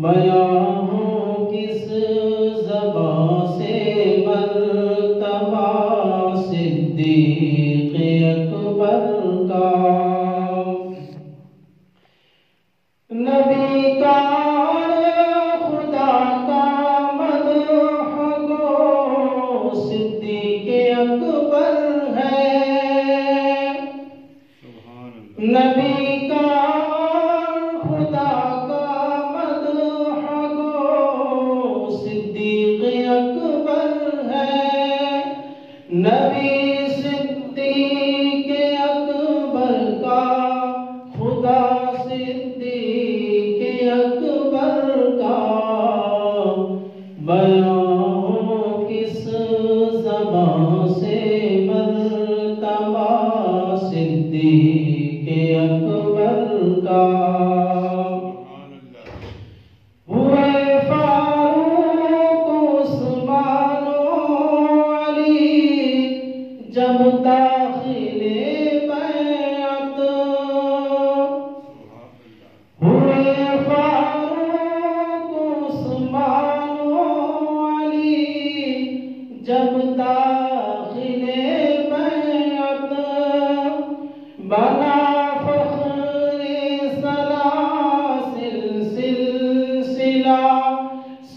بیاں ہو کس زبان سے مرتبہ صدیق اکبر کا، نبی کا خدا کا مدح گو صدیق اکبر ہے، نبی کا خدا کا مدح گو صدیق اکبر ہے، نبی صدیق اکبر کا خدا صدیق اکبر کا، بیاں ہو کس زبان سے مرتبہ صدیق اکبر کا، ہوئے فاروق عثمان و علی جب داخل بیعت، ہوئے فاروق عثمان و علی جب داخل بیعت، بنا فخر سلاسل سلسلہ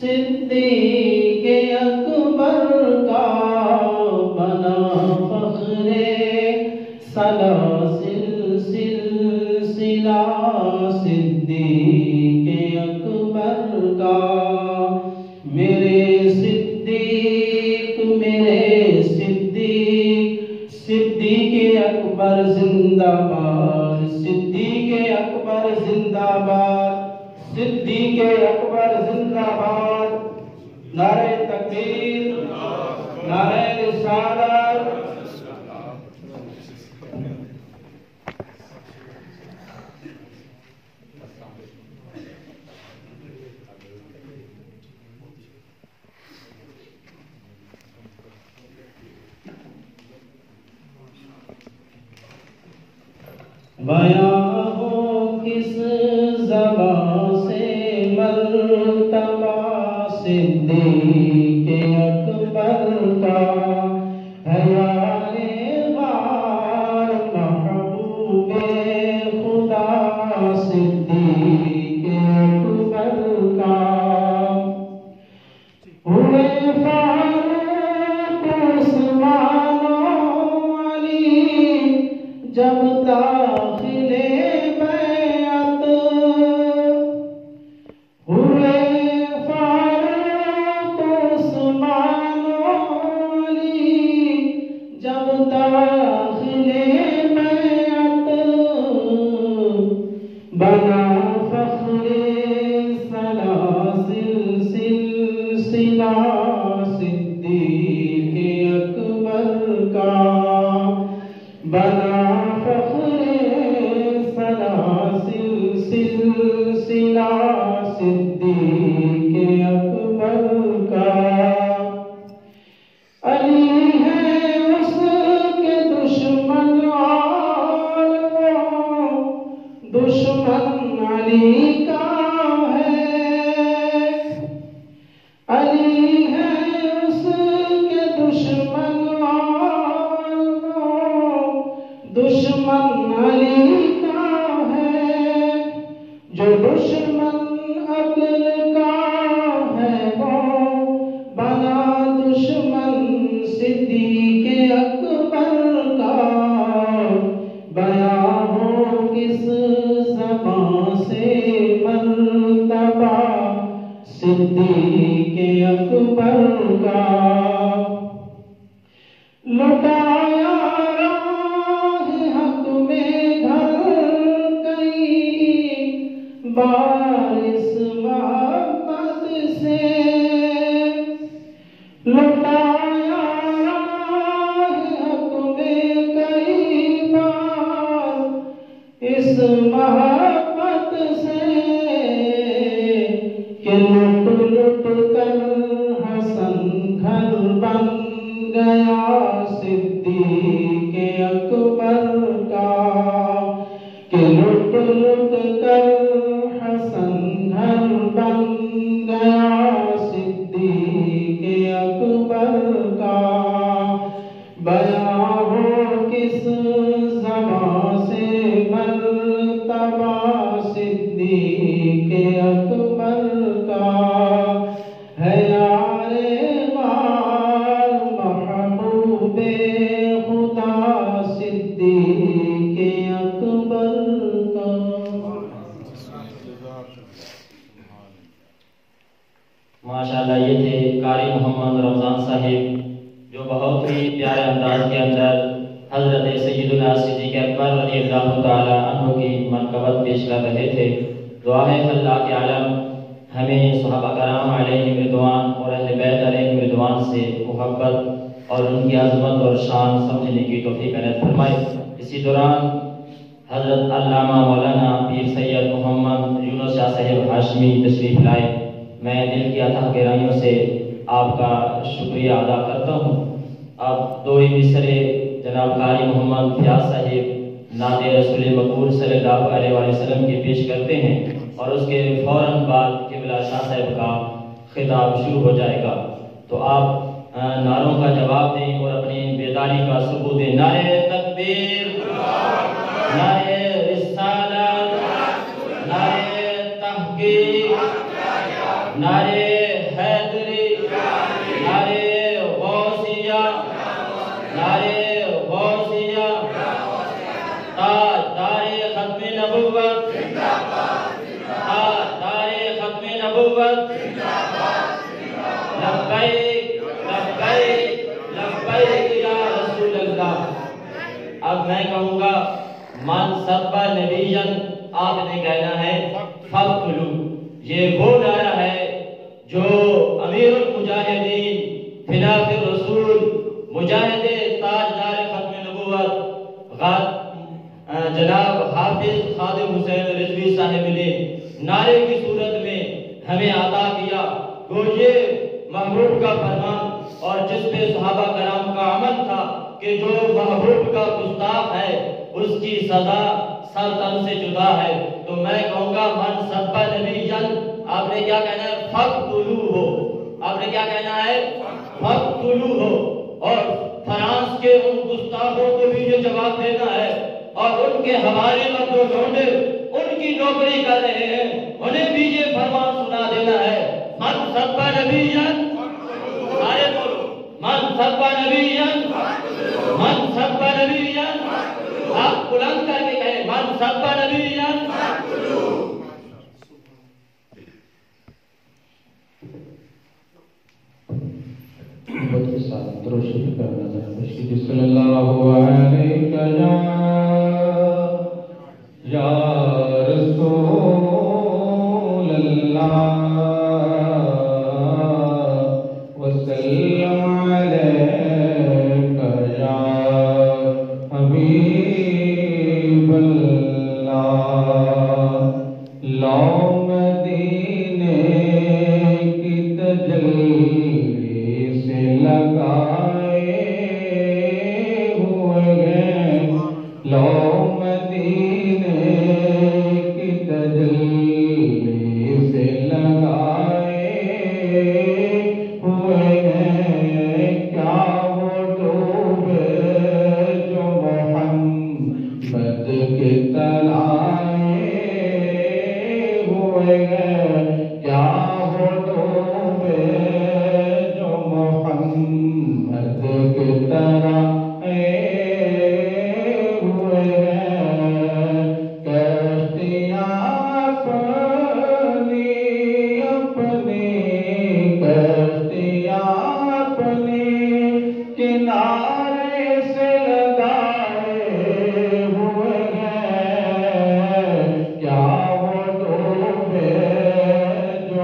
صدیق اکبر کا، بنا فخر سلاسل سلسلہ صدیق اکبر کا، میرے صدیق صدیق اکبر زندہ باد، صدیق اکبر زندہ باد، صدیق اکبر زندہ باد، نعرہ تکبیر، نعرہ رسالت۔ بیاں ہو کس زبان سے مرتبہ صدیق اکبر کا، ہے یار غار محبوب خدا صدیق اکبر کا، ہوئے فاروق عثمان و علی جب داخل بیعت، ہوئے فاروق عثمان و علی جب داخل بیعت، بنا فخر سلاسل سلسلہ صدیق اکبر کا، بنا فخر سلاسل سلسلہ صدیق اکبر کا، علی ہے اس کے دشمن اور وہ دشمن علی کا ہے، علی ہے اس کے دشمن اور وہ دشمن علی کا ہے، جو دشمن عقل کا ہے وہ بنا دشمن صدیق اکبر کا، بیاں ہو کس زبان سے مرتبہ صدیق اکبر کا، لٹایا راہ حق میں گھر کئی بار اس محبت سے، لٹایا راہ حق میں کئی بار اس محبت سے، کہ لٹ لٹ کر حسن گھر بن گیا صدیق اکبر کا، کہ لٹ لٹ کر حسن گھر بن گیا صدیق اکبر کا بیاں ہو کس زبان سے مرتبہ صدیق اکبر کا ہے یار غار محبوب خدا صدیق اکبر کا۔ ماشاءاللہ یہ تھے قاری محمد رمضان صاحب جو بہت ہی پیارے انداز کے اندر حضرت سیدنا صدیق اکبر رضی اللہ تعالی عنہ کی منقبت پیش کر رہے تھے۔ دعا ہے اللہ کے عالم ہمیں صحابہ کرام علیہ رضوان اور اہل بیت علیہ رضوان سے محبت اور ان کی عظمت اور شان سمجھنے کی توفیق عنایت فرمائے۔ اسی دوران حضرت علامہ مولانا پیر سید محمد یونس شاہ صاحب ہاشمی تشریف لائے۔ میں دل کی اتھا گہرائیوں سے آپ کا شکریہ ادا کرتا ہوں۔ اب دو مصرے جناب قاری محمد فیاض صاحب نعت رسول مقبول صلی اللہ علیہ وسلم کے پیش کرتے ہیں اور اس کے فوراً بعد قبلہ شاہ صاحب کا خطاب شروع ہو جائے گا، تو آپ نعروں کا جواب دیں اور اپنی بیداری کا ثبوت دیں۔ نعرہ تکبیر، نعرہ رسالت، نعرہ تحقیق، نعرہ حیدری، نعرہ غوثیہ، نعرہ غوثیہ، تاجدار ختم نبوت، تاجدار ختم نبوت، لبیک لبیک لبیک یا رسول اللہ۔ اب میں کہوں گا من سب نبیًا، آپ نے کہنا ہے فقتلوا۔ یہ وہ نعرہ ہے جو امیر المجاہدین خلاف الرسول مجاہد تاجدار ختم نبوت جناب حافظ خادم حسین رضوی صاحب نے نعرے کی صورت میں ہمیں عطا کیا۔ گو یہ محبوب کا فرمان اور جس پہ صحابہ کرام کا عمل تھا کہ جو محبوب کا گستاخ ہے اس کی سزا سر تن سے جدا ہے۔ تو میں کہوں گا من سب نبیًا، آپ نے کیا کہنا ہے؟ فقتلوہ ہو۔ آپ نے کیا کہنا ہے؟ فقتلوہ ہو۔ اور فرانس کے ان گستاخوں کو بھی یہ جواب دینا ہے اور ان کے حوالے میں جو لونڈے ان کی نوکری کر رہے ہیں انہیں بھی یہ فرمان سنا دینا ہے، من سب نبیًا، سارے بولو، من سب نبیًا، من سب نبیًا، آپ بلند کر کے کہیں من سب نبیًا۔ صلی اللہ علیہ یا رسول اللہ وسلم علیک یا حبیب اللہ۔ لو مدینے کی تجلی سے لگائے ہوئے ہیں، لو مدینے کی تجلی سے لگائے ہوئے ہیں، کیا وہ ڈوبے جو محمد کے تلائے ہوئے ہیں، کیا وہ ڈوبے جو محمد کے تلائے ہوئے ہیں۔ کشتیاں اپنی اپنی کشتیاں اپنی کنارے سے لگائے ہوئے ہیں، کیا وہ ڈوبے جو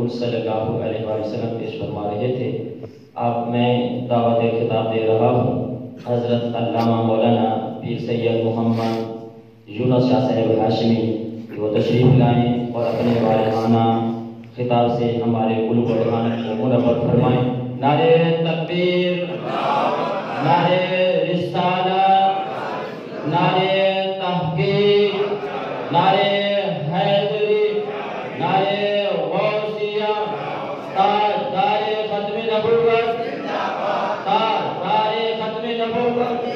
رسول صلی اللہ علیہ وسلم پیش فرما رہے تھے. اب میں دعوت خطاب دے رہا ہوں حضرت علامہ مولانا پیر سید محمد یونس شاہ صاحب ہاشمی. وہ تشریف لائیں اور اپنے والہانہ خطاب سے ہمارے قلوب و اذہان کو منور فرمائیں. نعرہ تکبیر، نعرہ رسالت، نعرہ تحقیق، نعرہ حیدری، نعرہ غوثیہ، تاجدار ختم نبوت، تاجدار ختم نبوت.